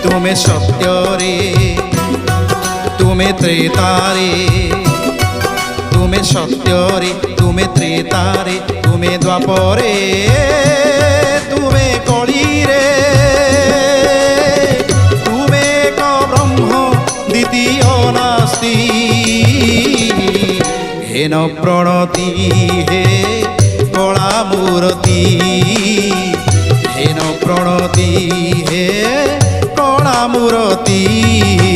तुमे सत्य रे तुमे त्रेता रे तुमे सत्य रे तुमे त्रेता रे तुमे द्वापरे तुमे कली रे तुमे एक ब्रह्म द्वितीय नास्ति हे न प्रणति हे कला मूर्ति हे न प्रणति हे कला मूर्ति।